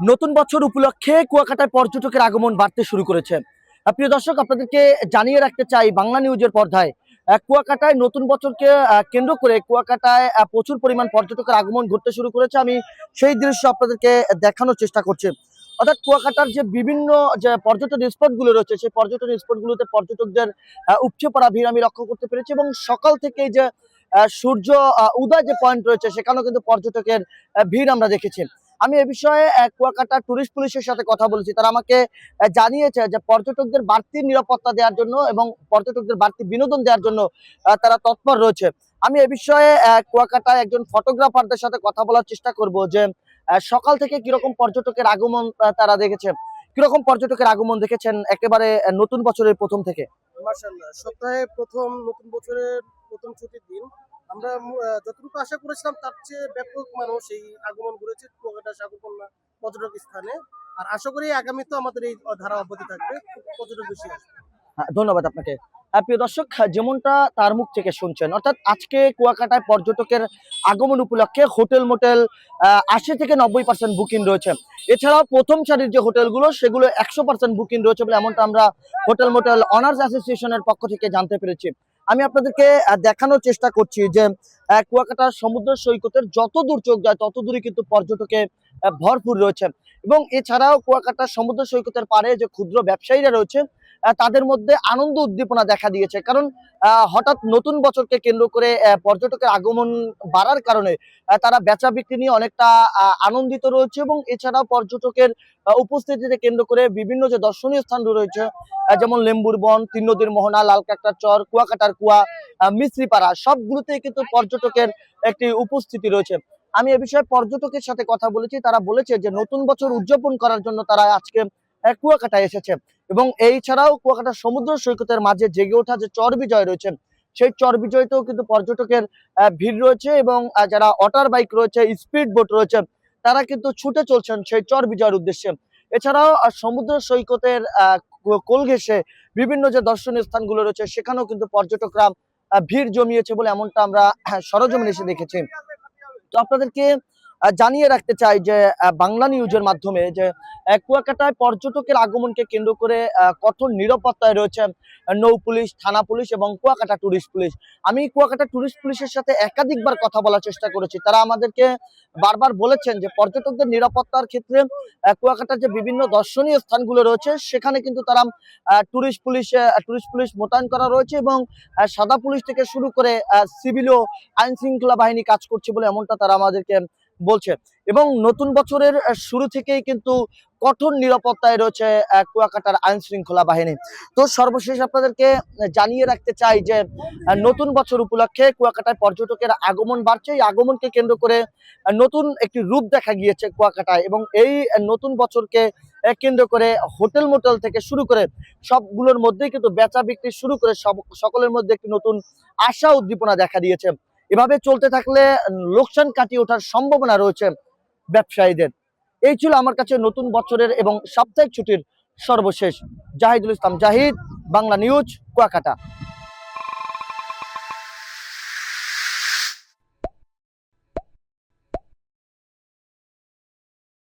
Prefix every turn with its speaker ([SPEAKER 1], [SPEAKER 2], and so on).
[SPEAKER 1] নতুন বছর উপলক্ষে কুয়াকাটায় পর্যটকের আগমন বাড়তে শুরু করেছে। প্রিয় দর্শক, আপনাদেরকে জানিয়ে রাখতে চাই বাংলা নিউজের পর্দায় কুয়াকাটায় নতুন বছরকে কেন্দ্র করে কুয়াকাটায় প্রচুর পরিমাণ পর্যটকের আগমন ঘটতে শুরু করেছে। আমি সেই দৃশ্য আপনাদেরকে দেখানোর চেষ্টা করছি। অর্থাৎ কুয়াকাটার যে বিভিন্ন যে পর্যটন স্পটগুলো রয়েছে, সেই পর্যটন স্পটগুলোতে পর্যটকদের উপচে পড়া ভিড় আমি লক্ষ্য করতে পেরেছি, এবং সকাল থেকেই যে সূর্য উদয় যে পয়েন্ট রয়েছে সেখানেও কিন্তু পর্যটকের ভিড় আমরা দেখেছি। আমি এ বিষয়ে কুয়াকাটা টুরিস্ট পুলিশের সাথে কথা বলেছি। তারা আমাকে জানিয়েছে যে পর্যটকদের বাড়তি নিরাপত্তা দেওয়ার জন্য এবং পর্যটকদের বাড়তি বিনোদন দেওয়ার জন্য তারা তৎপর রয়েছে। আমি এ বিষয়ে কুয়াকাটায় একজন ফটোগ্রাফারদের সাথে কথা বলার চেষ্টা করব যে সকাল থেকে কিরকম পর্যটকের আগমন তারা দেখেছে, কিরকম পর্যটকের আগমন দেখেছেন একেবারে নতুন বছরের প্রথম থেকে।
[SPEAKER 2] মাশাআল্লাহ, সপ্তাহে প্রথম নতুন বছরের প্রথম ছুটির দিন আমরা যতটুকু আশা করেছিলাম তার চেয়ে ব্যাপক মানুষ এই আগমন করেছে কুয়াকাটা সাগরকন্যা পর্যটক স্থানে। আর আশা করি আগামীতে আমাদের এই ধারা অব্যাহত থাকবে, পর্যটক বেশি আসবে।
[SPEAKER 1] ধন্যবাদ আপনাকে। প্রিয় দর্শক, যেমনটা তার মুখ থেকে শুনছেন, অর্থাৎ আজকে কুয়াকাটায় পর্যটকের আগমন উপলক্ষে হোটেল মোটেল 80 থেকে 90% বুকিং রয়েছে। এছাড়াও প্রথম সারির যে হোটেলগুলো সেগুলো 100% বুকিং রয়েছে বলে এমনটা আমরা হোটেল মোটেল অনার্স অ্যাসোসিয়েশনের পক্ষ থেকে জানতে পেরেছি। আমি আপনাদেরকে দেখানোর চেষ্টা করছি যে কুয়াকাটার সমুদ্র সৈকতের যত দূর চোখ যায় তত দূরই কিন্তু পর্যটকে ভরপুর রয়েছে। এবং এছাড়াও কুয়াকাটার সমুদ্র সৈকতের পাড়ে যে ক্ষুদ্র ব্যবসায়ীরা রয়েছে তাদের মধ্যে আনন্দ উদ্দীপনা দেখা দিয়েছে। কারণ হঠাৎ নতুন বছরকে কেন্দ্র করে পর্যটকের আগমন বাড়ার কারণে তারা বেচা বিক্রি নিয়ে অনেকটা আনন্দিত রয়েছে। এবং এছাড়াও পর্যটকের উপস্থিতিতে কেন্দ্র করে বিভিন্ন যে দর্শনীয় স্থান রয়েছে, যেমন লেম্বুর বন, তিন নদীর মোহনা, লাল কাঁকড়ার চর, কুয়াকাটার কুয়া, মিস্ত্রিপাড়া, সবগুলোতেই কিন্তু পর্যটকের একটি উপস্থিতি রয়েছে। আমি এ বিষয়ে পর্যটকের সাথে কথা বলেছি। তারা বলেছে যে নতুন বছর উদযাপন করার জন্য তারা আজকে কুয়াকাটায় এসেছে। এবং এই ছাড়াও কুয়াকাটার সমুদ্র সৈকতের মাঝে জেগে ওঠা যে চর বিজয় রয়েছে, সেই চর বিজয়তেও কিন্তু পর্যটকের ভিড় রয়েছে। এবং যারা ওয়াটার বাইক রয়েছে, স্পিড বোট রয়েছে, তারা কিন্তু ছুটে চলছেন সেই চর বিজয়ের উদ্দেশ্যে। এছাড়াও সমুদ্র সৈকতের কোল ঘেঁষে বিভিন্ন যে দর্শনীয় স্থানগুলো রয়েছে সেখানেও কিন্তু পর্যটকরা ভিড় জমিয়েছে বলে এমনটা আমরা সরজমিনে এসে দেখেছি। তো আপনাদেরকে জানিয়ে রাখতে চাই যে বাংলা নিউজের মাধ্যমে যে কুয়াকাটায় পর্যটকের আগমনকে কেন্দ্র করে কঠোর নিরাপত্তায় রয়েছে নৌ পুলিশ, থানা পুলিশ এবং কুয়াকাটা টুরিস্ট পুলিশ। আমি কুয়াকাটা টুরিস্ট পুলিশের সাথে একাধিকবার কথা বলার চেষ্টা করেছি। তারা আমাদেরকে বারবার বলেছেন যে পর্যটকদের নিরাপত্তার ক্ষেত্রে কুয়াকাটার যে বিভিন্ন দর্শনীয় স্থানগুলো রয়েছে সেখানে কিন্তু তারা টুরিস্ট পুলিশ মোতায়েন করা রয়েছে। এবং সাদা পুলিশ থেকে শুরু করে সিভিল ও আইন শৃঙ্খলা বাহিনী কাজ করছে বলে এমনটা তারা আমাদেরকে বলছে। এবং নতুন বছরের শুরু থেকেই কিন্তু কঠোর নিরাপত্তায় রয়েছে কুয়াকাটার আইন শৃঙ্খলা বাহিনী। তো সর্বশেষ আপনাদেরকে জানিয়ে রাখতে চাই যে নতুন বছর উপলক্ষে কুয়াকাটায় পর্যটকের আগমন বাড়ছে। এই আগমনকে কেন্দ্র করে নতুন একটি রূপ দেখা গিয়েছে কুয়াকাটায়। এবং এই নতুন বছরকে কেন্দ্র করে হোটেল মোটেল থেকে শুরু করে সবগুলোর মধ্যেই কিন্তু বেচা বিক্রি শুরু করে সকলের মধ্যে একটি নতুন আশা উদ্দীপনা দেখা দিয়েছে। এভাবে চলতে থাকলে লোকসান কাটিয়ে ওঠার সম্ভাবনা রয়েছে ব্যবসায়ীদের। এই ছিল আমার কাছে নতুন বছরের এবং সাপ্তাহিক ছুটির সর্বশেষ। জাহিদুল ইসলাম জাহিদ, বাংলা নিউজ, কুয়াকাটা।